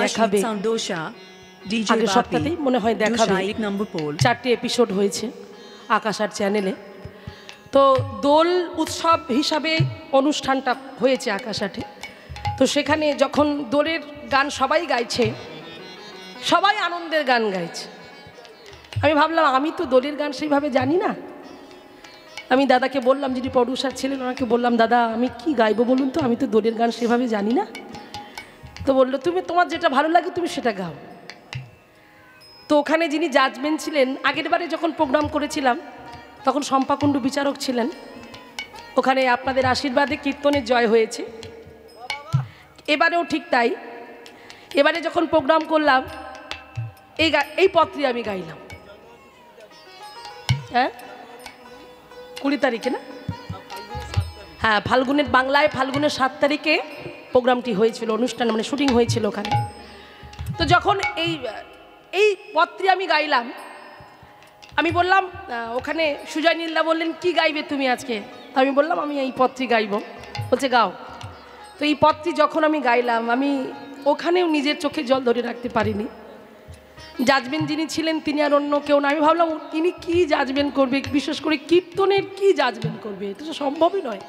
দেখাবে। আগের সপ্তাহেই মনে হয় দেখাবে, 4টে এপিসোড হয়েছে আকাশ আর চ্যানেলে। তো দোল উৎসব হিসাবে অনুষ্ঠানটা হয়েছে আকাশ আটে। তো সেখানে যখন দোলের গান সবাই গাইছে, সবাই আনন্দের গান গাইছে, আমি ভাবলাম আমি তো দোলের গান সেইভাবে জানি না। আমি দাদাকে বললাম, যিনি প্রডিউসার ছিলেন ওনাকে বললাম, দাদা আমি কি গাইবো বলুন তো, আমি তো দোলের গান সেভাবে জানি না। তো বললো, তুমি তোমার যেটা ভালো লাগে তুমি সেটা গাও। তো ওখানে যিনি জাজমেন্ট ছিলেন, আগের বারে যখন প্রোগ্রাম করেছিলাম তখন শম্পাকুণ্ডু বিচারক ছিলেন। ওখানে আপনাদের আশীর্বাদে কীর্তনের জয় হয়েছে, এবারেও ঠিক তাই। এবারে যখন প্রোগ্রাম করলাম এই পত্রী আমি গাইলাম। হ্যাঁ 20 তারিখে না? হ্যাঁ ফাল্গুনের, বাংলায় ফাল্গুনের 7 তারিখে প্রোগ্রামটি হয়েছিল, অনুষ্ঠান মানে শুটিং হয়েছিল ওখানে। তো যখন এই পত্রী আমি গাইলাম, আমি বললাম, ওখানে সুজয় নীলদা বললেন কি গাইবে তুমি আজকে? তো আমি বললাম আমি এই পত্রী গাইব। বলছে গাও। তো এই পত্রী যখন আমি গাইলাম, আমি ওখানেও নিজের চোখে জল ধরে রাখতে পারিনি। জাজমেন্ট যিনি ছিলেন তিনি আর অন্য কেউ না। আমি ভাবলাম তিনি কি জাজমেন্ট করবে, বিশেষ করে কীর্তনের কি জাজমেন্ট করবে, এটা তো সম্ভবই নয়।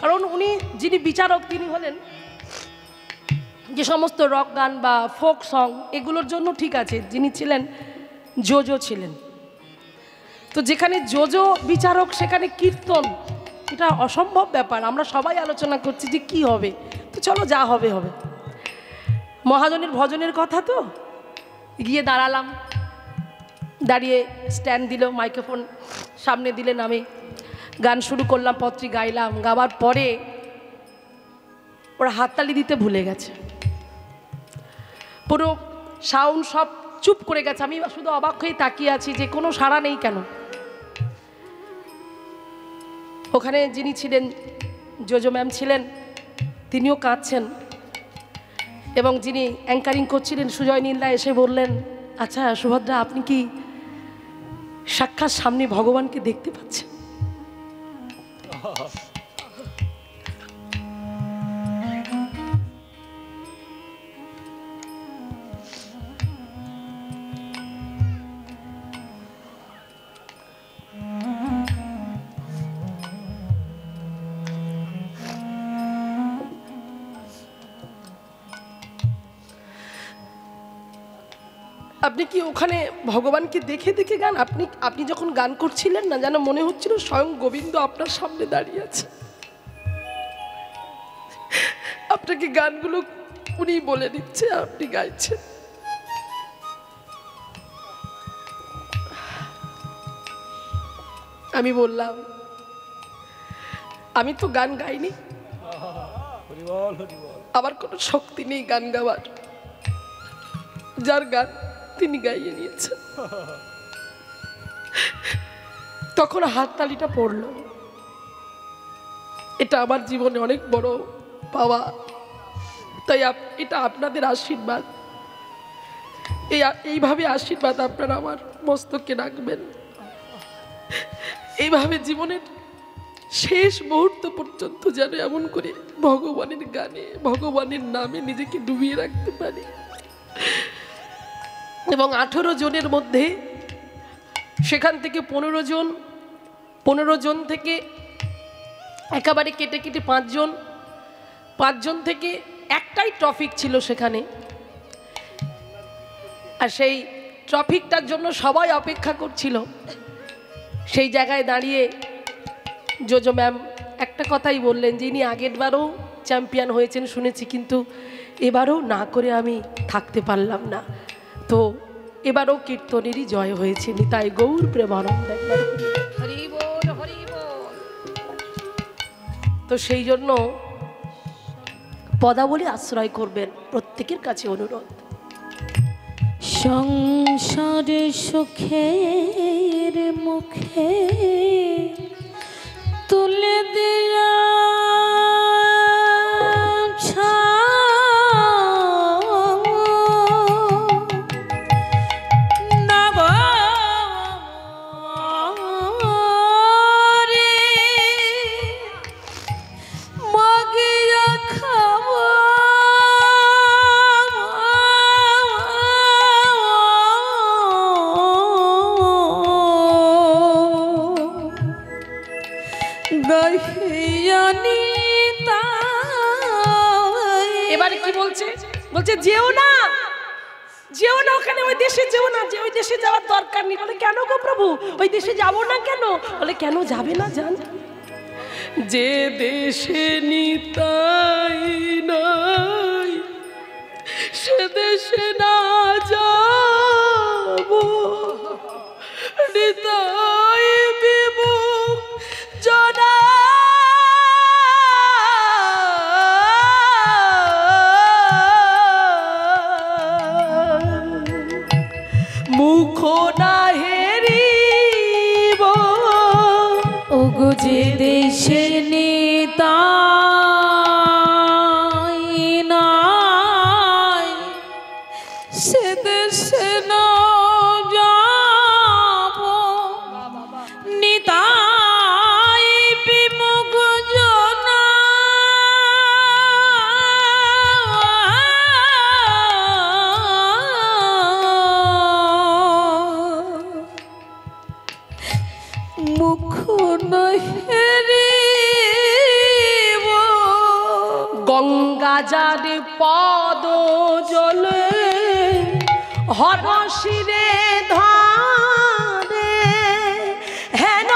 কারণ উনি যিনি বিচারক তিনি হলেন যে সমস্ত রক গান বা ফোক সং এগুলোর জন্য ঠিক আছে, যিনি ছিলেন জোজো ছিলেন। তো যেখানে জোজো বিচারক সেখানে কীর্তন, এটা অসম্ভব ব্যাপার। আমরা সবাই আলোচনা করছি যে কি হবে, তো চলো যা হবে হবে। মহাজনের ভজনের কথা তো গিয়ে দাঁড়ালাম, দাঁড়িয়ে স্ট্যান্ড দিল, মাইক্রোফোন সামনে দিলেন, আমি গান শুরু করলাম, পত্রী গাইলাম। গাওয়ার পরে ওরা হাততালি দিতে ভুলে গেছে, পুরো সাউন্ড সব চুপ করে গেছে। আমি শুধু অবাক হয়ে তাকিয়ে আছি যে কোনো সাড়া নেই কেন। ওখানে যিনি ছিলেন জোজো ম্যাম ছিলেন, তিনিও কাঁদছেন, এবং যিনি অ্যাঙ্কারিং করছিলেন সুজয় নীলদা এসে বললেন, আচ্ছা সুভদ্রা আপনি কি সাক্ষাৎ সামনে ভগবানকে দেখতে পাচ্ছেন? আপনি কি ওখানে ভগবানকে দেখে দেখে গান, আপনি যখন গান করছিলেন না, যেন মনে হচ্ছিল স্বয়ং গোবিন্দ আপনার সামনে দাঁড়িয়ে আছে, আপনাকে গানগুলো উনি বলে দিচ্ছে, আপনি গাইছেন। আমি বললাম আমি তো গান গাইনি, আমার কোনো শক্তি নেই গান গাওয়ার, যার গান তিনি গাইয়ে নিয়েছেন। তখন হাততালিটা পড়ল। এটা আমার জীবনে অনেক বড় পাওয়া, তাই এটা আপনাদের আশীর্বাদ। এইভাবে আশীর্বাদ আপনারা আমার মস্তকে রাখবেন, এইভাবে জীবনের শেষ মুহূর্ত পর্যন্ত যেন এমন করে ভগবানের গানে ভগবানের নামে নিজেকে ডুবিয়ে রাখতে পারি। এবং 18 জনের মধ্যে সেখান থেকে 15 জন থেকে একেবারে কেটে কেটে 5 জন থেকে একটাই টপিক ছিল সেখানে, আর সেই টপিকটার জন্য সবাই অপেক্ষা করছিল। সেই জায়গায় দাঁড়িয়ে জোজো ম্যাম একটা কথাই বললেন যে ইনি আগেরবারও চ্যাম্পিয়ন হয়েছেন শুনেছি, কিন্তু এবারও না করে আমি থাকতে পারলাম না, তো এবারও কীর্তনেরই জয় হয়েছে। নিতাই গৌর প্রেমানন্দ। তো সেই জন্য পদাবলী আশ্রয় করবেন, প্রত্যেকের কাছে অনুরোধ। সংসারে সুখের মুখে তুলে দিয়া যেও না, যেও না ওখানে, ওই দেশে যেও না, যে ওই দেশে যাওয়ার দরকার নেই। বলে কেন গো প্রভু, ওই দেশে যাবো না কেন? বলে কেন যাবে না জান? যে দেশে নিতাই নাই সে দেশে না যাবো, নিতাই বিমুখ জনা মুখ না হেরিব। ওগো যে দেশে নিতাই নাই সে দেশে না যাব, নিতাই বিমুখ জনা মুখ নহেরিব। গঙ্গা যারে পদ জলে হরশিরে ধরে, হেন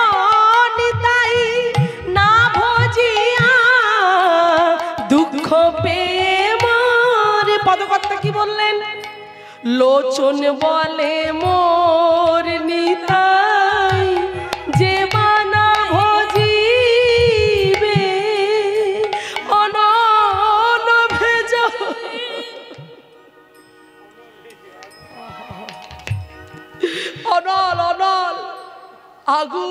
নিতাই না ভজিয়া দুঃখ পেয়ে মরে। পদকর্তা কি বললেন? লোচন বলে মোর নিতাই যে মানা ভজিবে অনল ভেজা। অনল অনল আগু।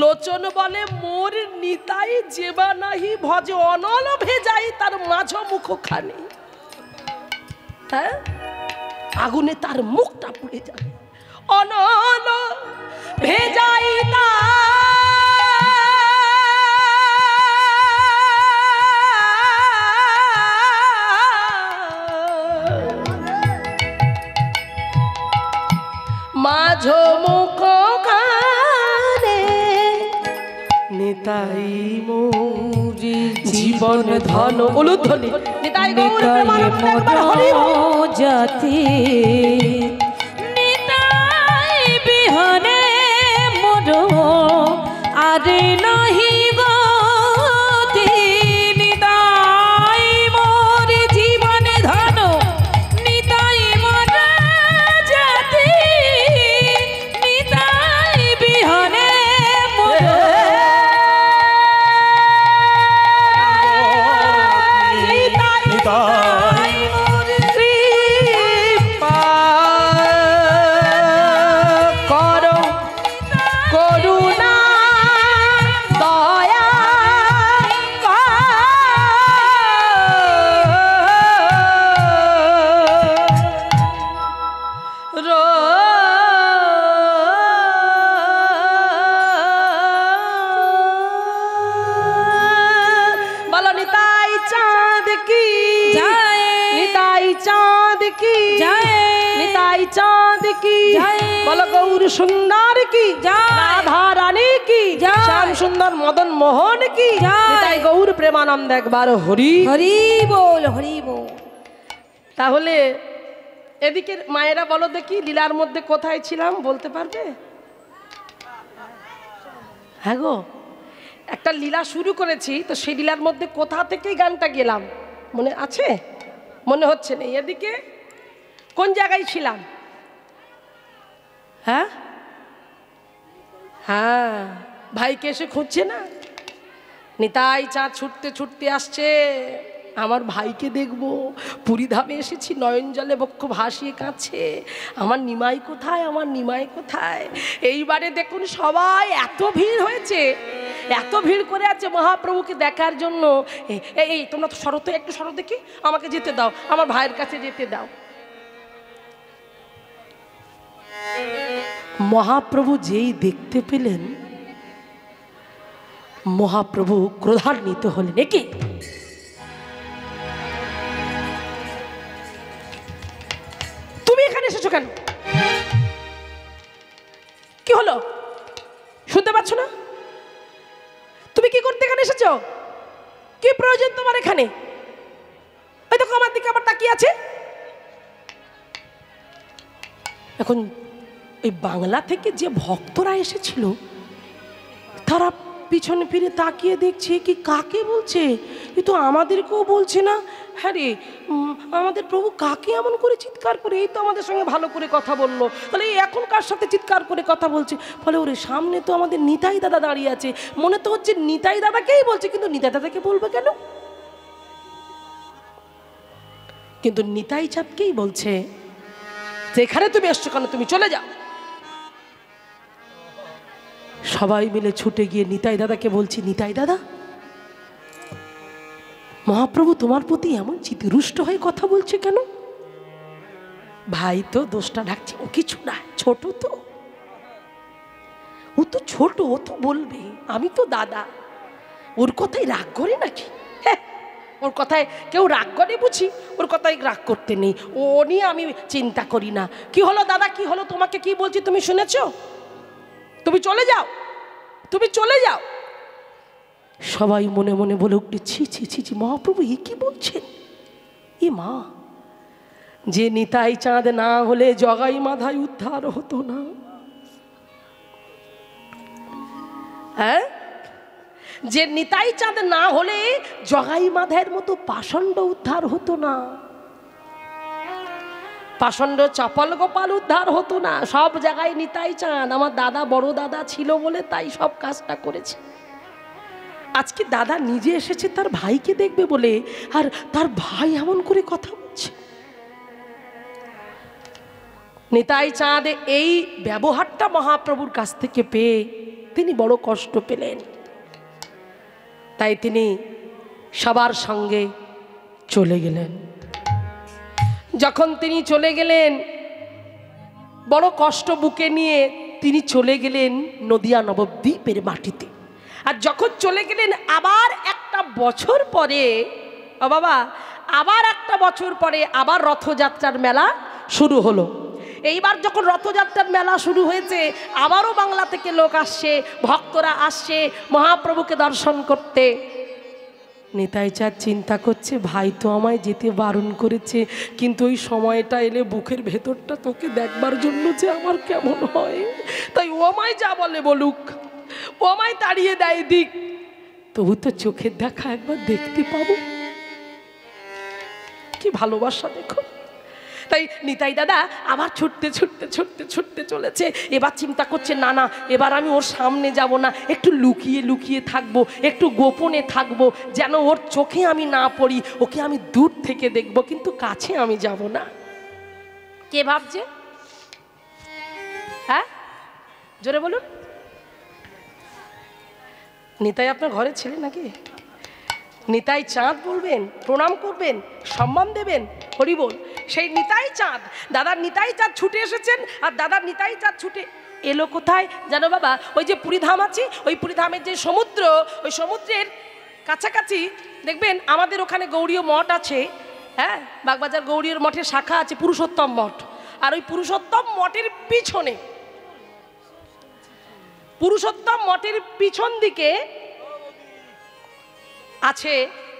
লোচন বলে মোর নিতাই যেবা নাহি ভজে অনল ভেজাই তার মাঝ মুখ খানি। হ্যাঁ, আগুনে তার মুখটা পুড়ে যাবে। অনল ভেজাই মাঝ মুখ খানে, নিতাই মোরি জীবন ধন। উলুধ্বনি নিতাই গৌর প্রেমানন্দ একবার হরি বল। জাতি নিতাই বিহনে মোর আরে নাহি গতি, নিতাই মোর জীবন ধন, নিতাই মোর জাতি, নিতাই বিহনে মোর सुंदर की राधा रानी की श्याम सुंदर मदन मोहन की निताई गौर प्रेमानंद एक बार हरि हरि बोल हरि बोल। তাহলে এদিকে মায়েরা বলো দেখি লীলার মধ্যে কোথায় ছিলাম বলতে পারবে? হ্যাঁ গো, একটা লীলা শুরু করেছি তো সেই লীলার মধ্যে কোথা থেকে গানটা গেলাম মনে আছে? মনে হচ্ছে না। এদিকে কোন জায়গায় ছিলাম? হ্যাঁ হ্যাঁ, ভাইকে এসে খুঁজছে না? নিতাই চাঁদ ছুটতে ছুটতে আসছে, আমার ভাইকে দেখবো। পুরীধামে এসেছি, নয়ন জলে বক্ষ ভাসিয়ে কাঁদছে, আমার নিমাই কোথায়, আমার নিমাই কোথায়? এইবারে দেখুন সবাই এত ভিড় হয়েছে, এত ভিড় করে আছে মহাপ্রভুকে দেখার জন্য। এই তোমরা তো সরো তো, একটু সরো দেখি, আমাকে যেতে দাও, আমার ভাইয়ের কাছে যেতে দাও। মহাপ্রভু যেই দেখতে পেলেন, মহাপ্রভু ক্রোধান্বিত হলেন। কি তুমি এখানে এসেছো কেন? কি হলো শুনতে পাচ্ছ না? তুমি কি করতে এখানে এসেছো? কি প্রয়োজন তোমার এখানে? ওই দেখো আমার দিকে আবার তাকিয়ে আছে। এখন ওই বাংলা থেকে যে ভক্তরা এসেছিল তারা পিছনে ফিরে তাকিয়ে দেখছে কি কাকে বলছে, এ তো আমাদেরকেও বলছে না। হ্যাঁ রে, আমাদের প্রভু কাকে এমন করে চিৎকার করে, এই তো আমাদের সঙ্গে ভালো করে কথা বললো, তাহলে এখন কার সাথে চিৎকার করে কথা বলছে? ফলে ওরে সামনে তো আমাদের নিতাই দাদা দাঁড়িয়ে আছে, মনে তো হচ্ছে নিতাই দাদাকেই বলছে, কিন্তু নিতাই দাদাকে বলবে কেন? কিন্তু নিতাই চাঁদকেই বলছে যেখানে তুমি এসছো কেন, তুমি চলে যাও। সবাই মিলে ছুটে গিয়ে নিতাই দাদাকে বলছি, নিতাই দাদা, মহাপ্রভু তোমার প্রতি এমন চিত্রুষ্ট হয়ে কথা বলছে কেন? ভাই তো দোষটা ঢাকছে, ও কিছু না, ছোট তো, ও তো ছোট, ও তো বলবে, আমি তো দাদা, ওর কথাই রাগ করে নাকি? হ্যাঁ, ওর কথায় কেউ রাগ করে বুঝি, ওর কথায় রাগ করতে নেই, ও নিয়ে আমি চিন্তা করি না। কি হলো দাদা, কি হলো, তোমাকে কি বলছি তুমি শুনেছো? তুমি চলে যাও, তুমি চলে যাও। সবাই মনে মনে বলে উঠলে, ছি ছি ছি ছি, মহাপ্রভু এ কি বলছেন? এ মা, যে নিতাই চাঁদ না হলে জগাই মাধাই উদ্ধার হতো না। হ্যাঁ, যে নিতাই চাঁদ না হলে জগাই মাধাইয়ের মতো পাষণ্ড উদ্ধার হতো না, পাষণ্ড চপল গোপাল উদ্ধার হতো না। সব জায়গায় নিতাই চাঁদ, আমার দাদা বড় দাদা ছিল বলে তাই সব কাজটা করেছে। আজকে দাদা নিজে এসেছে তার ভাইকে দেখবে বলে, আর তার ভাই এমন করে কথা বলছে। নিতাই চাঁদ এই ব্যবহারটা মহাপ্রভুর কাছ থেকে পেয়ে তিনি বড় কষ্ট পেলেন, তাই তিনি সবার সঙ্গে চলে গেলেন। যখন তিনি চলে গেলেন, বড় কষ্ট বুকে নিয়ে তিনি চলে গেলেন নদিয়া নবদ্বীপের মাটিতে। আর যখন চলে গেলেন আবার একটা বছর পরে, ও বাবা, আবার একটা বছর পরে আবার রথযাত্রার মেলা শুরু হলো। এইবার যখন রথযাত্রার মেলা শুরু হয়েছে, আবারও বাংলা থেকে লোক আসছে, ভক্তরা আসছে মহাপ্রভুকে দর্শন করতে। নিতাই চাঁদ চিন্তা করছে, ভাই তো আমায় যেতে বারণ করেছে, কিন্তু ওই সময়টা এলে বুকের ভেতরটা তোকে দেখবার জন্য যে আমার কেমন হয়, তাই ও আমায় যা বলে বলুক, ও আমায় তাড়িয়ে দেয় দিক, তবু তো চোখের দেখা একবার দেখতে পাবো। কি ভালোবাসা দেখো। তাই নিতাই দাদা আবার ছুটতে ছুটতে ছুটতে ছুটতে চলেছে। এবার চিন্তা করছে, না না, এবার আমি ওর সামনে যাব না, একটু লুকিয়ে লুকিয়ে থাকবো, একটু গোপনে থাকবো, যেন ওর চোখে আমি না পড়ি, ওকে আমি দূর থেকে দেখবো, কিন্তু কাছে আমি যাব না। কে ভাবছে? হ্যাঁ, জোরে বলুন। নিতাই আপনার ঘরের ছেলে নাকি? নিতাই চাঁদ বলবেন, প্রণাম করবেন, সম্মান দেবেন, হরি বল। সেই নিতাই চাঁদ, দাদার নিতাই চাঁদ ছুটে এসেছেন। আর দাদার নিতাই চাঁদ ছুটে এলো কোথায় জানো বাবা? ওই যে পুরীধাম আছে, ওই পুরীধামের যে সমুদ্র, ওই সমুদ্রের কাছাকাছি দেখবেন আমাদের ওখানে গৌড়ীয় মঠ আছে। হ্যাঁ, বাগবাজার গৌড়ীয় মঠের শাখা আছে পুরুষোত্তম মঠ। আর ওই পুরুষোত্তম মঠের পিছনে, পুরুষোত্তম মঠের পিছন দিকে আছে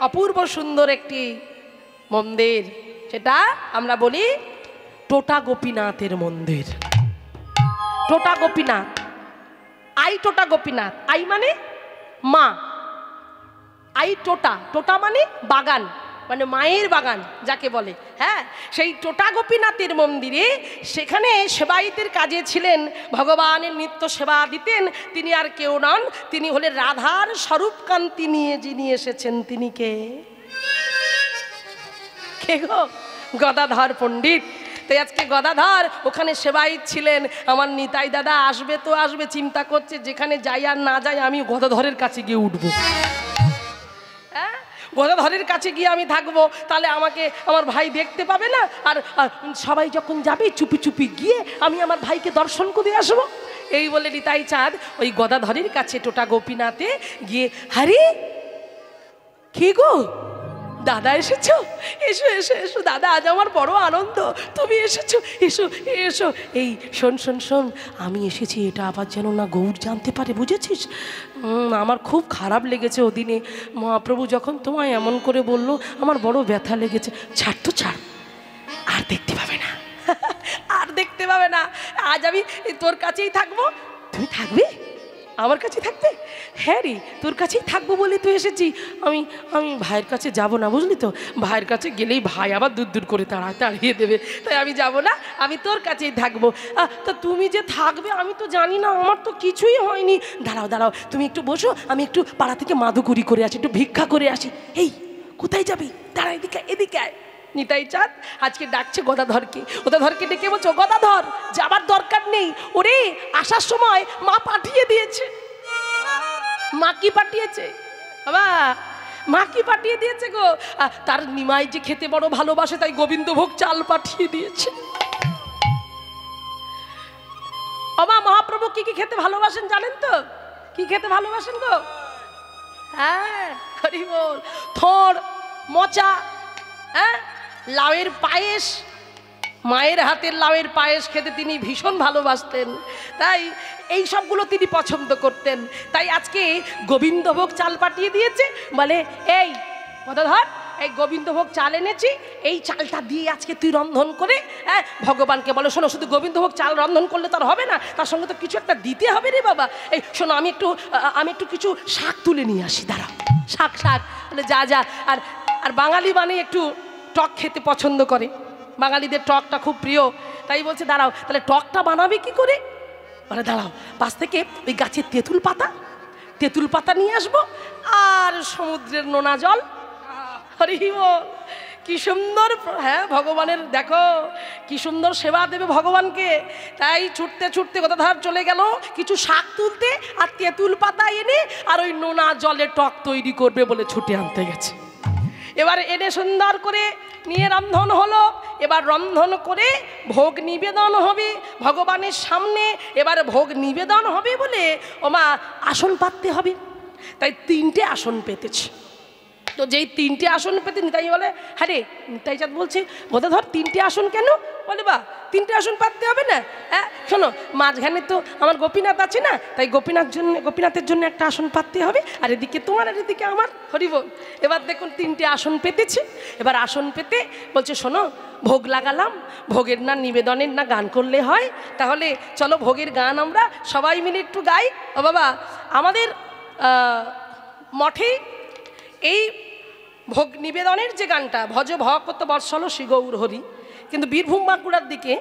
অপূর্ব সুন্দর একটি মন্দির, সেটা আমরা বলি টোটা গোপীনাথের মন্দির। টোটা গোপীনাথ, আই টোটা গোপীনাথ, আই মানে মা, আই টোটা, টোটা মানে বাগান, মানে মায়ের বাগান যাকে বলে। হ্যাঁ, সেই টোটা গোপীনাথের মন্দিরে, সেখানে সেবায়িতের কাজে ছিলেন, ভগবানের নিত্য সেবা দিতেন। তিনি আর কেউ নন, তিনি হলেন রাধার স্বরূপকান্তি নিয়ে যিনি এসেছেন। তিনি কে? কে গো? গদাধর পণ্ডিত। তাই আজকে গদাধর ওখানে সেবায়িত ছিলেন। আমার নিতাই দাদা আসবে তো আসবে, চিন্তা করছে যেখানে যাই আর না যাই আমি গদাধরের কাছে গিয়ে উঠবো। হ্যাঁ, গদাধরের কাছে গিয়ে আমি থাকবো, তাহলে আমাকে আমার ভাই দেখতে পাবে না। আর সবাই যখন যাবে চুপি চুপি গিয়ে আমি আমার ভাইকে দর্শন করে আসবো। এই বলে নিতাই চাঁদ ওই গদাধরের কাছে টোটা গোপীনাথে গিয়ে, আরে কে গো, দাদা এসেছো, এসো এসো এসো দাদা, আজ আমার বড় আনন্দ তুমি এসেছো, এসো এসো। এই শোন শোন শোন, আমি এসেছি এটা আবার যেন না গৌর জানতে পারে, বুঝেছিস? আমার খুব খারাপ লেগেছে ওদিনে, মহাপ্রভু যখন তোমায় এমন করে বললো আমার বড় ব্যথা লেগেছে। ছাড় তো ছাড়, আর দেখতে পাবে না আর দেখতে পাবে না। আজ আমি তোর কাছেই থাকবো। তুমি থাকবে আমার কাছে থাকবে? হ্যাঁ রে, তোর কাছেই থাকবো বলে তো এসেছি। আমি আমি ভাইয়ের কাছে যাব না, বুঝলি তো? ভাইয়ের কাছে গেলেই ভাই আবার দূর দূর করে তাড়িয়ে দেবে, তাই আমি যাব না, আমি তোর কাছেই থাকবো। তা তুমি যে থাকবে আমি তো জানি না, আমার তো কিছুই হয়নি। দাঁড়াও দাঁড়াও, তুমি একটু বসো, আমি একটু পাড়া থেকে মাদুকুরি করে আসি, একটু ভিক্ষা করে আসি। এই কোথায় যাবি? দাঁড়া, এদিকে এদিকে আয়। নিতাই চাঁদ আজকে ডাকছে গদাধরকে, গদাধরকে ডেকে বলছো, গদাধর যাবার দরকার নেই, ওরে আসার সময় মা পাঠিয়ে দিয়েছে। মা কি পাঠিয়েছে বাবা? মা কি পাঠিয়ে দিয়েছে গো? তার নিমাই যে খেতে বড় ভালোবাসে, তাই গোবিন্দভোগ চাল পাঠিয়ে দিয়েছে। বাবা মহাপ্রভু কি কি খেতে ভালোবাসেন জানেন তো? কি খেতে ভালোবাসেন গো? হ্যাঁ হরি বল। থোড়, মোচা, হ্যাঁ, লাউয়ের পায়েস, মায়ের হাতের লাউয়ের পায়েস খেতে তিনি ভীষণ ভালোবাসতেন, তাই এই সবগুলো তিনি পছন্দ করতেন। তাই আজকে গোবিন্দভোগ চাল পাঠিয়ে দিয়েছে, বলে এই গদাধর, এই গোবিন্দভোগ চাল এনেছি, এই চালটা দিয়ে আজকে তুই রন্ধন করে, হ্যাঁ, ভগবানকে বলো। শোনো, শুধু গোবিন্দভোগ চাল রন্ধন করলে তার হবে না, তার সঙ্গে তো কিছু একটা দিতে হবে রে বাবা। এই শোনো, আমি একটু কিছু শাক তুলে নিয়ে আসি, দাঁড়াও। শাক শাক বলে যা যা। আর আর বাঙালি মানে একটু টক খেতে পছন্দ করে, বাঙালিদের টকটা খুব প্রিয়, তাই বলছে দাঁড়াও, তাহলে টকটা বানাবে কি করে? মানে দাঁড়াও, পাশ থেকে ওই গাছের তেঁতুল পাতা নিয়ে আসবো, আর সমুদ্রের নোনা জল। হরি বল, কি সুন্দর, হ্যাঁ, ভগবানের দেখো কি সুন্দর সেবা দেবে ভগবানকে। তাই ছুটতে ছুটতে গদাধর চলে গেল কিছু শাক তুলতে, আর তেঁতুল পাতা এনে আর ওই নোনা জলে টক তৈরি করবে বলে ছুটে আনতে গেছে। এবার এনে সুন্দর করে নিয়ে রন্ধন হলো। এবার রন্ধন করে ভোগ নিবেদন হবে ভগবানের সামনে। এবার ভোগ নিবেদন হবে বলে ওমা আসন পাততে হবে, তাই 3টে আসন পেতেছে। তো যেই 3টে আসন পেতে নিতাই বলে, হ্যাঁ রে, নিতাই চাঁদ বলছে, গদাধর 3টে আসন কেন? বলে বা 3টে আসন পাততে হবে না? হ্যাঁ শোনো, মাঝখানে তো আমার গোপীনাথ আছে না, তাই গোপীনাথের জন্য একটা আসন পাততে হবে, আর এদিকে তোমার আর এদিকে আমার। হরি বল। এবার দেখুন 3টে আসন পেতেছে। এবার আসন পেতে বলছে, শোনো, ভোগ লাগালাম, ভোগের না নিবেদনের না গান করলে হয়, তাহলে চলো ভোগের গান আমরা সবাই মিলে একটু গাই। ও বাবা, আমাদের মঠে এই ভোগ নিবেদনের যে গানটা, ভজ ভকত বৎসল শ্রী গৌর হরি, কিন্তু বীরভূম বাঁকুড়ার দিকে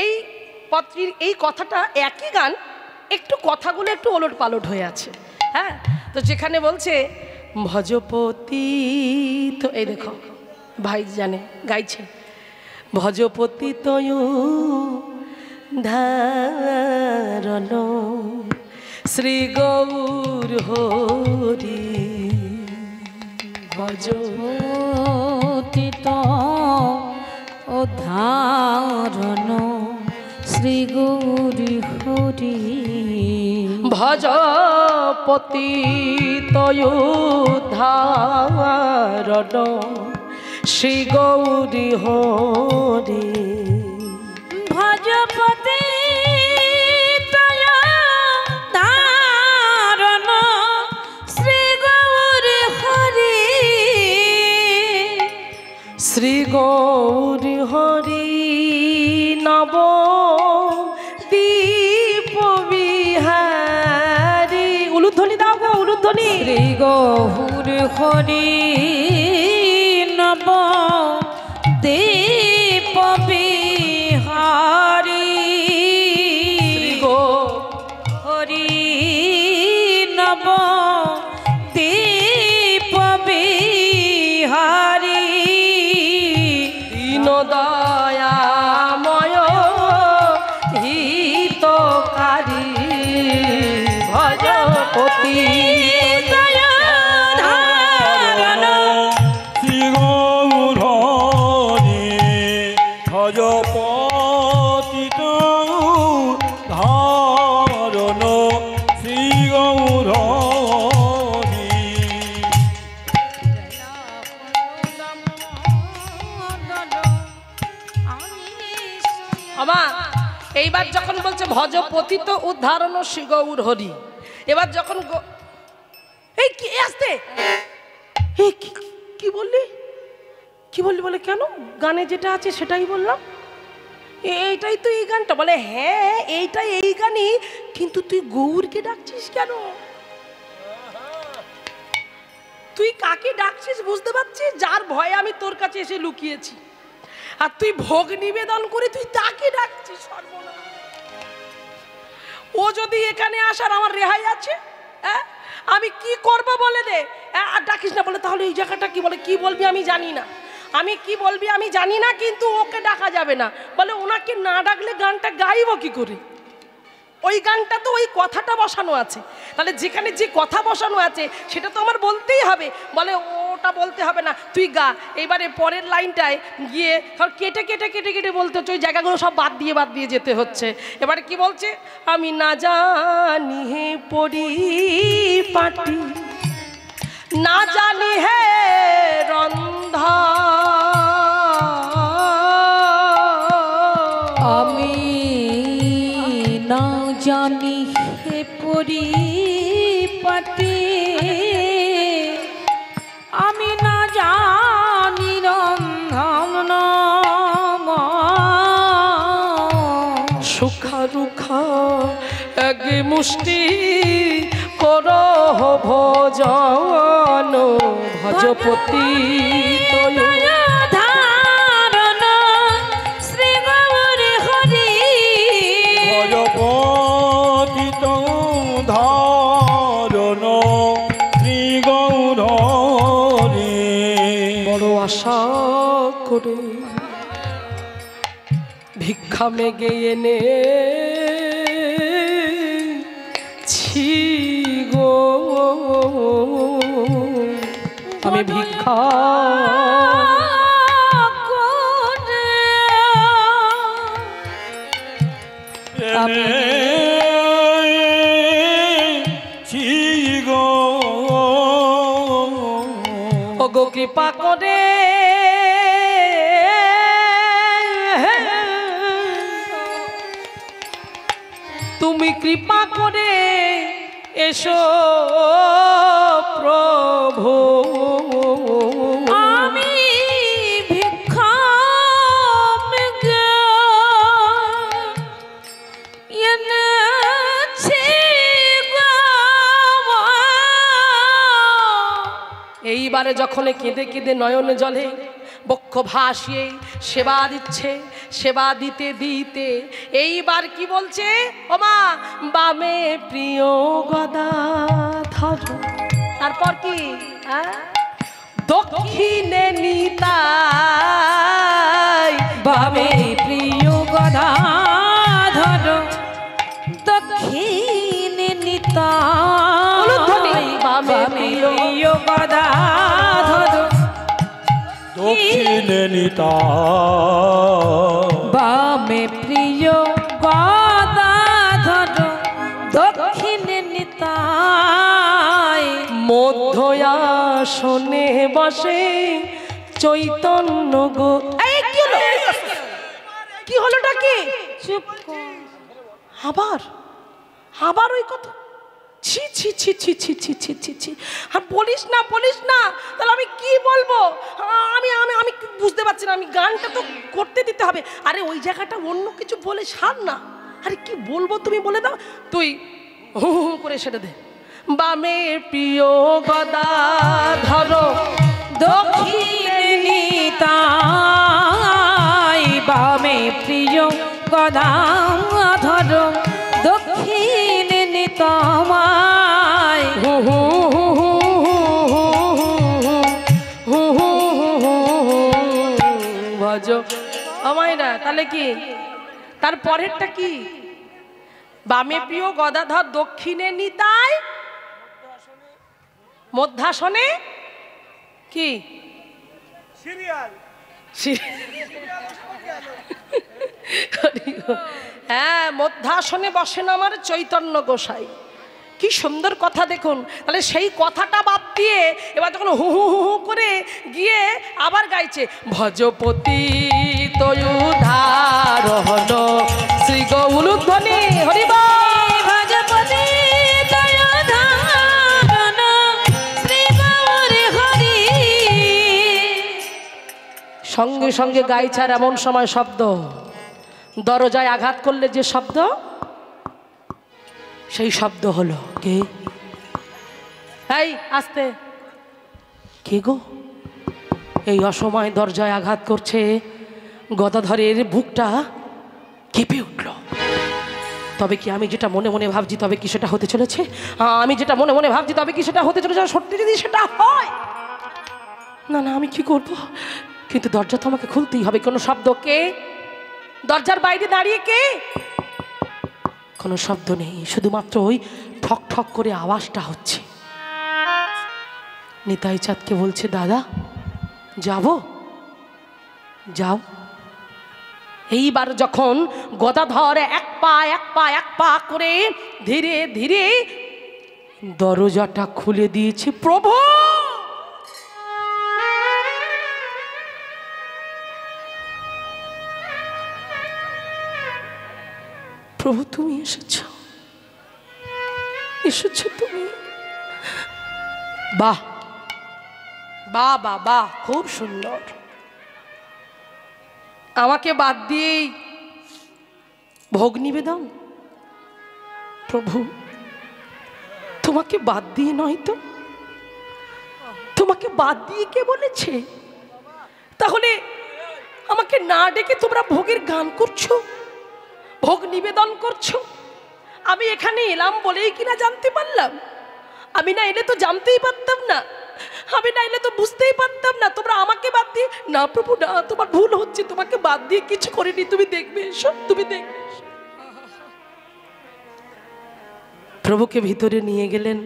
এই পত্রীর এই কথাটা একই গান, একটু কথাগুলো একটু ওলট পালট হয়ে আছে। হ্যাঁ, তো যেখানে বলছে ভজপতি, তো এই দেখো ভাই জানে গাইছে, ভজপতি তয় ধারণ শ্রী গৌর হরি, ভজপতি তয় ধারণ শ্রী গৌর হরি, ভজপতি তয় ধারণ শ্রী গৌরী হরি, ভজপতি তয় ধারণ শ্রী গৌর হরি, শ্রী গৌরী হরি নব দীপ বিহারী। উলুধ্বনি দাও গো, উলুধ্বনি। শ্রী গৌর হরি নব দীপ বিহারী, শ্রী গৌর হরি নব দীপ বিহারী, দীন দয়াময় হিতকারী, ভজপতি ধারণ আমার এইবার যখন বলছে ভজ পতিত উদ্ধারণ শ্রী গৌর হরি, এবার যখন এই কি আসতে এই কি বললি, কি বললি? বলে কেন, গানে যেটা আছে সেটাই বললাম, এইটাই তো এই গানটা। বলে হ্যাঁ এইটাই এই গানই, কিন্তু তুই গৌরকে ডাকছিস কেন? তুই কাকে ডাকছিস বুঝতে পারছিস? যার ভয়ে আমি তোর কাছে এসে লুকিয়েছি, আর তুই ভোগ নিবেদন করে তুই তাকে ডাকছিস। সর্বনাশ! ও যদি এখানে আসার আমার রেহাই আছে? হ্যাঁ, আমি কি করব বলে দে। আর ডাকিস না। বলে তাহলে এই জায়গাটা কি? বলে কি বলবি আমি জানি না, আমি কি বলবি আমি জানি না, কিন্তু ওকে ডাকা যাবে না। বলে ওনাকে না ডাকলে গানটা গাইব কি করে? ওই গানটা তো ওই কথাটা বসানো আছে, তাহলে যেখানে যে কথা বসানো আছে সেটা তো আমার বলতেই হবে। বলে ওটা বলতে হবে না, তুই গা। এবারে পরের লাইনটায় গিয়ে কেটে কেটে কেটে কেটে বলতে হচ্ছে, ওই জায়গাগুলো সব বাদ দিয়ে যেতে হচ্ছে। এবারে কি বলছে? আমি না জানি হে পরিপাটি, না জানি হে রন্ধা, আমি না জানি হে পরিপাটি, আমি না জানি রন্ধন, সুখা রুখা এক মুষ্টি করহ ভজন, ভজপতি ধারণ শ্রী গৌর হরি, ভজপতি ধারণ শ্রী গৌর হরি। বড় আশা করে ভিক্ষা মেগে এনে ছি গো, আমি ভিক্ষা আমি ওগো কৃপা করে তুমি কৃপা করে এসো প্রভু, আমি ভিক্ষা মেগে এনেছি গো। এইবারে যখন কেঁদে কেঁদে নয়ন জলে বক্ষ ভাসিয়ে সেবা দিচ্ছে, সেবা দিতে দিতে এইবার কি বলছে? ওমা বামে প্রিয় গদাধর, তারপর কি? দক্ষিণে নিতাই, বামে প্রিয় গদাধর, দক্ষিণে নিতাই, বামে প্রিয় গদাধর, দক্ষিণে নিতা, বামে প্রিয় গদাধর, দক্ষিণে নিতাই, মধ্যয়াসনে বসে চৈতন্য গো। এই কি হলো? কি হলোটা কি? চুপ কর। আবার আবার ওই কথা, ছি ছি ছি ছি ছি ছি ছি ছি ছি। আর বলিস না বলিস না, তাহলে আমি কি বলবো? আমি আমি আমি বুঝতে পারছি না, আমি গানটা তো করতে দিতে হবে। আরে ওই জায়গাটা অন্য কিছু বলে সার না। আরে কি বলবো তুমি বলে দাও, তুই হু হু করে সেটা দে। বামে প্রিয় গদাধর, দক্ষিণে নিতাই, বামে প্রিয় গদাধর, দক্ষিণে নিতাই, হু হু হু হু হু হু হু ভজ আমায় না। তাহলে কি তার পরেরটা কি? বামে প্রিয় গদাধর, দক্ষিণে নিতাই, মধ্যাসনে কি? হ্যাঁ, মধ্যাসনে বসেন আমার চৈতন্য গোসাই। কি সুন্দর কথা দেখুন। তাহলে সেই কথাটা বাদ দিয়ে এবার যখন হু হু হু হু করে গিয়ে আবার গাইছে, ভজপতি তয়ুধারণ সঙ্গে সঙ্গে গাইছার এমন সময় শব্দ, দরজায় আঘাত করলে যে শব্দ, সেই শব্দ হলো কে? এই আস্তে, কে গো? এই অসময় দরজায় আঘাত করছে, গদাধরের বুকটা কেঁপে উঠল। তবে কি আমি যেটা মনে মনে ভাবছি তবে কি সেটা হতে চলেছে? আমি যেটা মনে মনে ভাবছি তবে কি সেটা হতে চলেছে? সত্যি যদি সেটা হয়, না না আমি কি করব? কিন্তু দরজা তো আমাকে খুলতেই হবে। কোনো শব্দ? কে? দরজার বাইরে দাঁড়িয়ে কে? কোনো শব্দ নেই, শুধুমাত্র ওই ঠক ঠক করে আওয়াজটা হচ্ছে। নিতাই চাঁদকে বলছে, দাদা যাব? যাও। এইবার যখন গদাধর এক পা এক পা এক পা করে ধীরে ধীরে দরজাটা খুলে দিয়েছে। প্রভু, প্রভু তুমি এসেছ, এসেছ তুমি। বাহ বাহ বাহ বাহ, খুব সুন্দর। আমাকে বাদ দিয়েই ভোগ নিবেদন? প্রভু তোমাকে বাদ দিয়ে নয় তো, তোমাকে বাদ দিয়ে কে বলেছে? তাহলে আমাকে না ডেকে তোমরা ভোগের গান করছো, ভোগ নিবেদন করছো? আমি এখানে এলাম বলেই কিনা জানতে পারলাম? আমি না এলে তো জানতেই পারতাম না, আমি না এলে তো বুঝতেই পারতাম না। তোমরা আমাকে বাদ দিয়ে, না প্রভু না, তোমার ভুল হচ্ছে, তোমাকে বাদ দিয়ে কিছু করিনি, তুমি দেখবে এসো, তুমি দেখবে এসো। প্রভুকে ভিতরে নিয়ে গেলেন।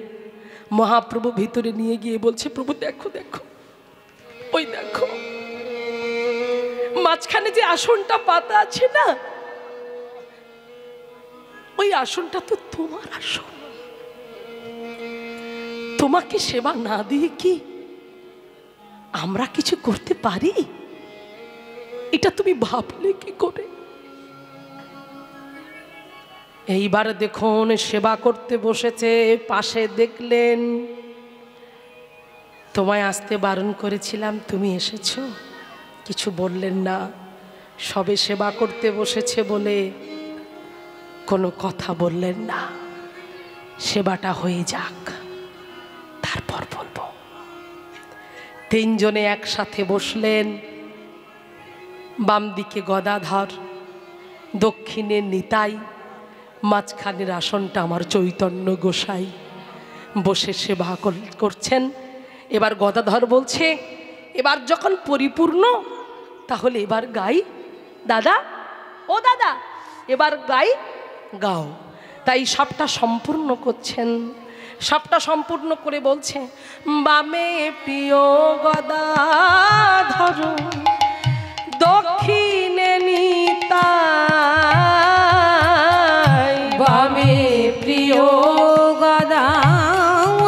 মহাপ্রভু ভিতরে নিয়ে গিয়ে বলছে, প্রভু দেখো দেখো, ওই দেখো মাঝখানে যে আসনটা পাতা আছে না, ওই আসনটা তো তোমার আসন। তোমাকে সেবা না দিয়ে কি আমরা কিছু করতে পারি? এটা তুমি ভাবলে কি করে? এইবার দেখুন সেবা করতে বসেছে, পাশে দেখলেন। তোমায় আসতে বারণ করেছিলাম, তুমি এসেছো, কিছু বললেন না। সবে সেবা করতে বসেছে বলে কোনো কথা বললেন না। সেবাটা হয়ে যাক, তারপর বলবো। তিনজনে একসাথে বসলেন। বাম দিকে গদাধর, দক্ষিণে নিতাই, মাঝখানের আসনটা আমার চৈতন্য গোসাই বসে সেবা করছেন। এবার গদাধর বলছে, এবার যখন পরিপূর্ণ, তাহলে এবার গাই। দাদা, ও দাদা, এবার গাই, গাও। তাই সবটা সম্পূর্ণ করছেন। সবটা সম্পূর্ণ করে বলছে, বামে প্রিয় গদাধর, দক্ষিণে নিতাই। বামে প্রিয় গদাধর,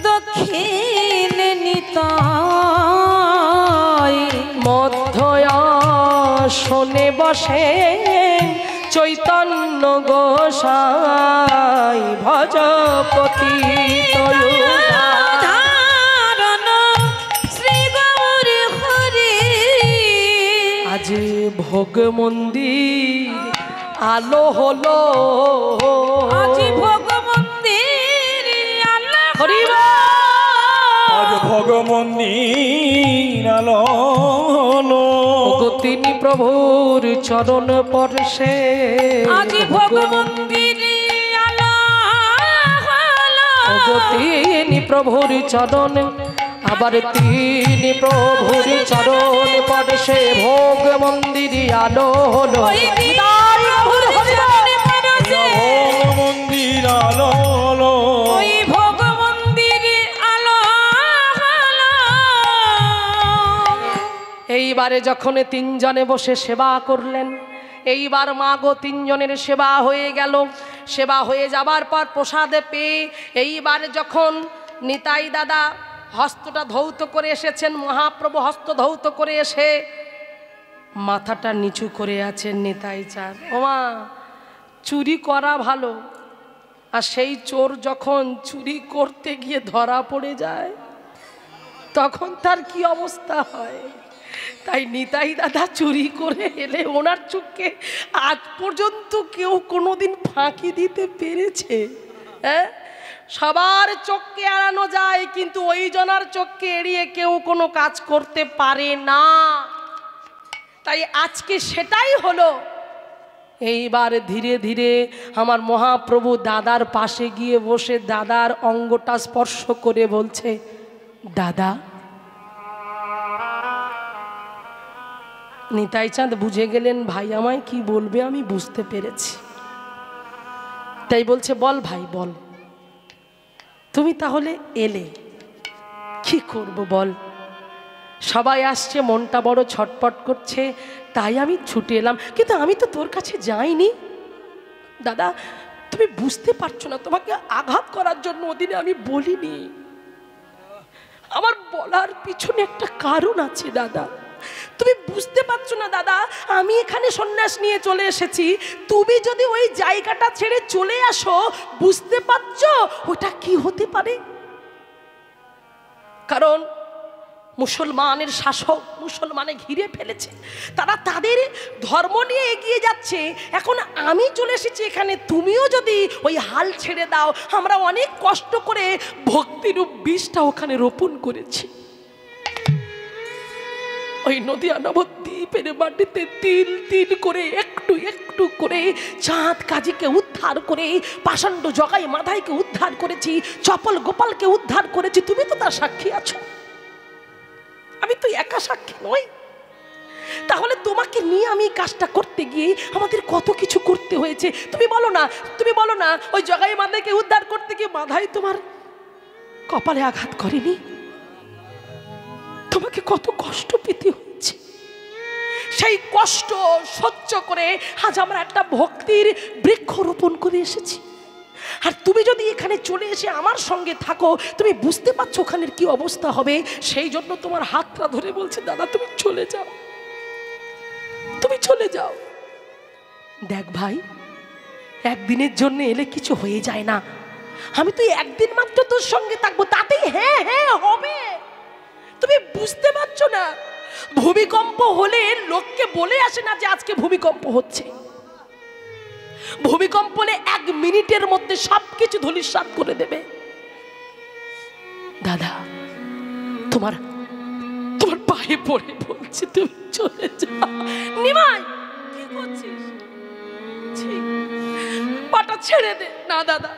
দক্ষিণে নিতাই। মধ্যয় শোনে বসেন চৈতন্য গোসাই, ভজপতি শ্রী গৌর হরি। আজ ভোগ মন্দির আলো হলো, আজ ভোগ মন্দির আলো হরিব। আজ ভোগ মন্দির আলো হলো। তিনি প্রভুর চরণ পরশে, আজ ভোগ মন্দির আলো হলো। তিনি প্রভুর চরণ, আবার তিনি প্রভুর চরণ পরশে ভোগ মন্দির আলো হলো। ভোগ মন্দির আলো হলো। ওই ভোগ মন্দির আলো হলো। এইবারে যখন তিনজনে বসে সেবা করলেন, এইবার মা গো তিনজনের সেবা হয়ে গেল। সেবা হয়ে যাবার পর প্রসাদে পেয়ে এইবার যখন নিতাই দাদা হস্তটা ধৌত করে এসেছেন, মহাপ্রভু হস্ত ধৌত করে এসে মাথাটা নিচু করে আছেন নিতাই চাঁদ। ওমা, চুরি করা ভালো, আর সেই চোর যখন চুরি করতে গিয়ে ধরা পড়ে যায়, তখন তার কি অবস্থা হয়। তাই নিতাই দাদা চুরি করে এলে ওনার চোখকে আজ পর্যন্ত কেউ কোনোদিন ফাঁকি দিতে পেরেছে? হ্যাঁ, সবার চোখকে এড়ানো যায়, কিন্তু ওই জনার চোখকে এড়িয়ে কেউ কোনো কাজ করতে পারে না। তাই আজকে সেটাই হলো। এইবার ধীরে ধীরে আমার মহাপ্রভু দাদার পাশে গিয়ে বসে দাদার অঙ্গটা স্পর্শ করে বলছে, দাদা। নিতাই চাঁদ বুঝে গেলেন ভাই আমায় কি বলবে আমি বুঝতে পেরেছি। তাই বলছে, বল ভাই বল, তুমি তাহলে এলে কি করব বল? সবাই আসছে, মনটা বড় ছটপট করছে, তাই আমি ছুটে এলাম। কিন্তু আমি তো তোর কাছে যাইনি। দাদা তুমি বুঝতে পারছো না, তোমাকে আঘাত করার জন্য ওদিনে আমি বলিনি। আমার বলার পিছনে একটা কারণ আছে দাদা, তুমি বুঝতে পারছো না দাদা। আমি এখানে সন্ন্যাস নিয়ে চলে এসেছি, তুমি যদি ওই জায়গাটা ছেড়ে চলে আসো, বুঝতে পারছো ওটা কি হতে পারে? কারণ মুসলমানের শাসক মুসলমানে ঘিরে ফেলেছে, তারা তাদের ধর্ম নিয়ে এগিয়ে যাচ্ছে। এখন আমি চলে এসেছি এখানে, তুমিও যদি ওই হাল ছেড়ে দাও, আমরা অনেক কষ্ট করে ভক্তিরূপ বীজটা ওখানে রোপণ করেছি। ওই নদিয়া নবদ্বীপের মাটিতে তিল তিল করে একটু একটু করে চাঁদ কাজীকে উদ্ধার করে, পাষাণ্ড জগাই মাধাইকে উদ্ধার করেছি, চপল গোপালকে উদ্ধার করেছি। তুমি তো তার সাক্ষী আছো, আমি তো একা সাক্ষী নই। তাহলে তোমাকে নিয়ে আমি কাজটা করতে গিয়ে আমাদের কত কিছু করতে হয়েছে। তুমি বলো না, তুমি বলো না, ওই জগাই মাধাইকে উদ্ধার করতে গিয়ে মাধাই তোমার কপালে আঘাত করেনি? তোমাকে কত কষ্ট পেতে হচ্ছে। সেই কষ্ট সহ্য করে আজ আমরা একটা ভক্তির বৃক্ষ রোপণ করে এসেছি। আর তুমি যদি এখানে চলে এসে আমার সঙ্গে থাকো, তুমি বুঝতে পারছো ওখানের কি অবস্থা হবে। সেই জন্য তোমার হাতটা ধরে বলছে, দাদা তুমি চলে যাও, তুমি চলে যাও। দেখ ভাই, একদিনের জন্য এলে কিছু হয়ে যায় না। আমি তো একদিন মাত্র তোর সঙ্গে থাকবো, তাতেই হ্যাঁ হ্যাঁ হবে। তুমি বুঝতে পারছো না, ভূমিকম্প হলে লোককে বলে আসে না যে আজকে ভূমিকম্প হচ্ছে। ভূমিকম্প হলে 1 মিনিটের মধ্যে সবকিছু ধূলিসাৎ করে দেবে। দাদা তোমার তোমার পায়ে পড়ে বলছি, তুমি চলে যাও। নিমাই কি করছিস? পাটা ছেড়ে দে। না দাদা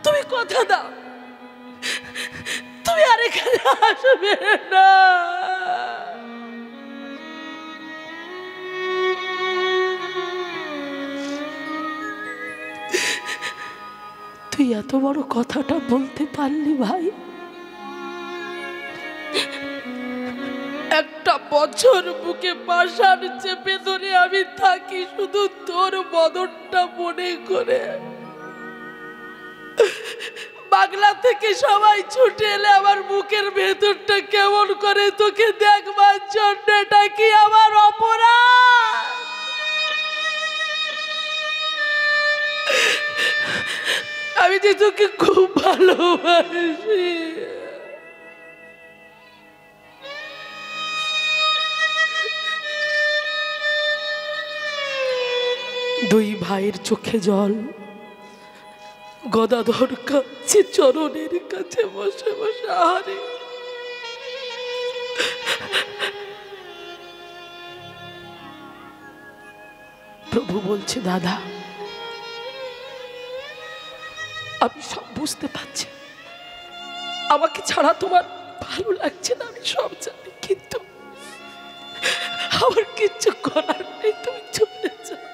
তুমি কথা দাও, তুমি আর এখানে আসবে না। তুই এত বড় কথাটা বলতে পারলি ভাই? একটা বছর বুকে পাশার চেপে ধরে আমি থাকি শুধু তোর বদনটা মনে করে। বাংলা থেকে সবাই ছুটে এলে আমার বুকের ভেতরটা কেমন করে তোকে দেখবার জন্য। এটা কি আমার অপরাধ? আমি যে তোকে খুব ভালোবাসি। দুই ভাইয়ের চোখে জল, গদাধর কাছে চরণের কাছে বসে বসে আহারে। প্রভু বলছে, দাদা আমি সব বুঝতে পারছি, আমাকে ছাড়া তোমার ভালো লাগছে না, আমি সব জানি, কিন্তু আমার কিচ্ছু করার নেই, তুমি চলে যাও।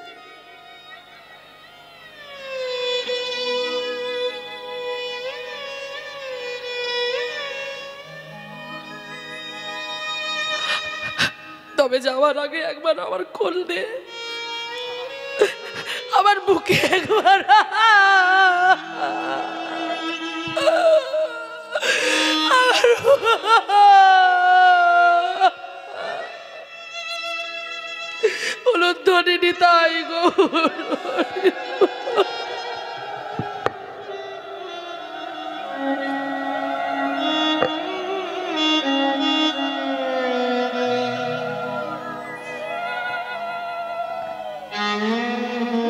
তবে যাওয়ার আগে একবার আমার কোল দে, আমার বুকে একবার উলুধ্বনি নিতাই গৌর।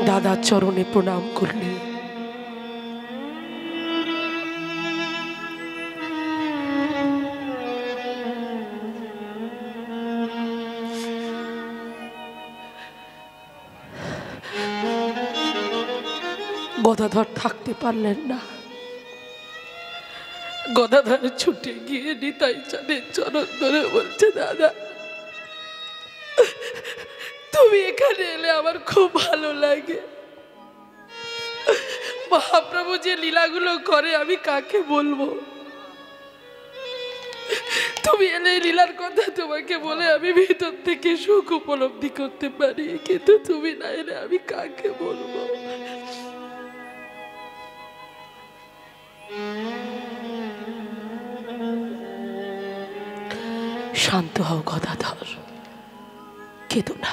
দাদার চরণে প্রণাম করলে। গদাধর থাকতে পারলেন না। গদাধর ছুটে গিয়ে নিতাই চাঁদের চরণ ধরে বলছে, দাদা তুমি এখানে এলে আমার খুব ভালো লাগে। মহাপ্রভু যে লীলাগুলো করে আমি কাকে বলবো? তুমি এলে এই লীলার কথা তোমাকে বলে আমি ভিতর থেকে সুখ উপলব্ধি করতে পারি, কিন্তু তুমি না এলে আমি কাকে বলবো? শান্ত হও গদাধর, কেঁদো না।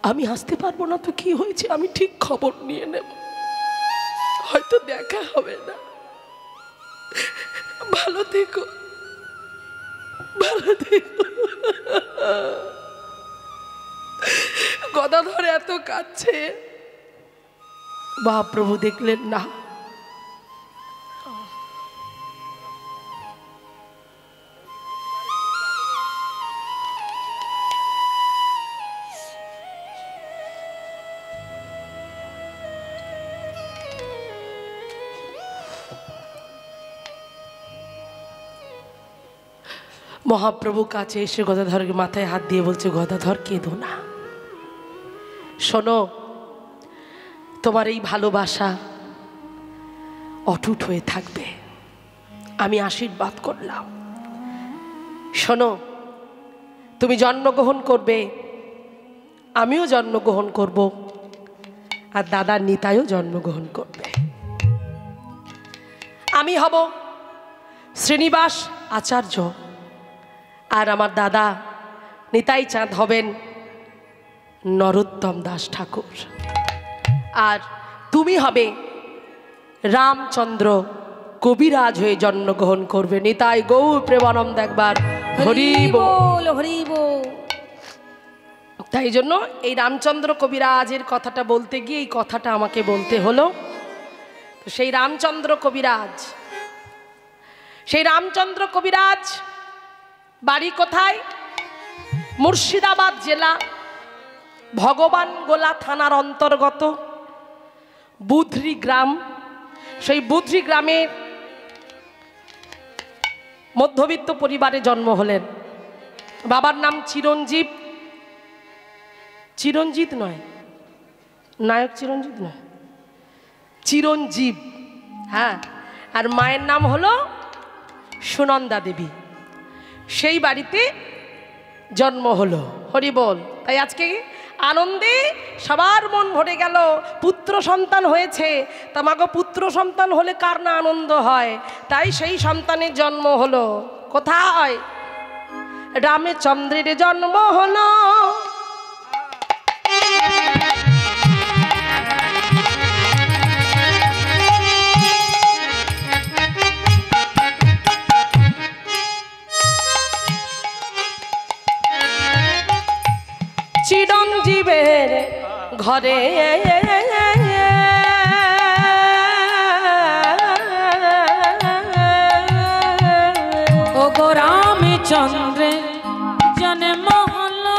আমি আসতে পারবো না তো কি হয়েছে, আমি ঠিক খবর নিয়ে নেব, হয়তো দেখা হবে না। ভালো থেকো, ভালো থেকো। গদাধর এত কাঁদছে, মহাপ্রভু দেখলেন না। মহাপ্রভু কাছে এসে গদাধরের মাথায় হাত দিয়ে বলছে, গদাধর কেঁদো না। শোনো, তোমার এই ভালোবাসা অটুট হয়ে থাকবে, আমি আশীর্বাদ করলাম। শোনো, তুমি জন্মগ্রহণ করবে, আমিও জন্মগ্রহণ করব, আর দাদার নিতাইও জন্মগ্রহণ করবে। আমি হব শ্রীনিবাস আচার্য, আর আমার দাদা নিতাই চাঁদ হবেন নরোত্তম দাস ঠাকুর, আর তুমি হবে রামচন্দ্র কবিরাজ হয়ে জন্মগ্রহণ করবে। নিতাই গৌর প্রেমানন্দ একবার হরি বল, হরি বল। তাই জন্য এই রামচন্দ্র কবিরাজের কথাটা বলতে গিয়ে এই কথাটা আমাকে বলতে হলো। তো সেই রামচন্দ্র কবিরাজ, সেই রামচন্দ্র কবিরাজ বাড়ি কোথায়? মুর্শিদাবাদ জেলা ভগবান গোলা থানার অন্তর্গত বুধরি গ্রাম। সেই বুধরি গ্রামের মধ্যবিত্ত পরিবারে জন্ম হলেন। বাবার নাম চিরঞ্জীব, চিরঞ্জিত নয়, নায়ক চিরঞ্জিত নয়, চিরঞ্জীব, হ্যাঁ। আর মায়ের নাম হলো সুনন্দা দেবী। সেই বাড়িতে জন্ম হলো, হরি বল। তাই আজকে আনন্দে সবার মন ভরে গেল, পুত্র সন্তান হয়েছে। তোমাকে পুত্র সন্তান হলে কার না আনন্দ হয়? তাই সেই সন্তানের জন্ম হলো কোথায়? রামচন্দ্রের জন্ম হলো চিরঞ্জীবের ঘরে। ও গো রামচন্দ্রের জন্ম হলো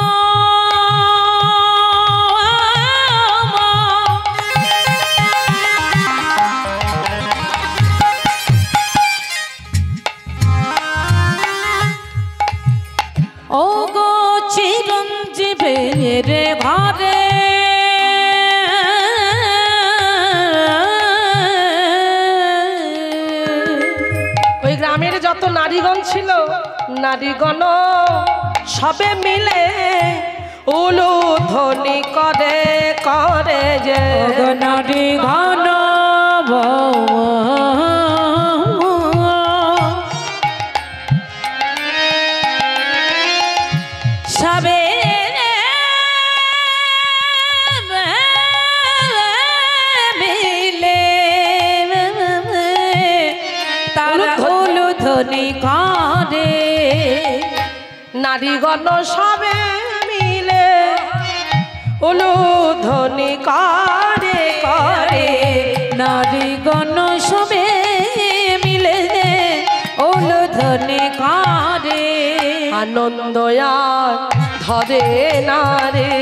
ও গো চিরঞ্জীবের ঘরে। ওই গ্রামের যত নারীগণ ছিল, নারীগণ সবে মিলে উলুধ্বনি করে করে যে নারী ঘন সবে মিলে তারা উলুধ্বনি করে। নারীগণ সবে মিলে উলুধ্বনি করে করে নারীগণ সবে মিলে উলুধ্বনি করে আনন্দ আর ধরে না রে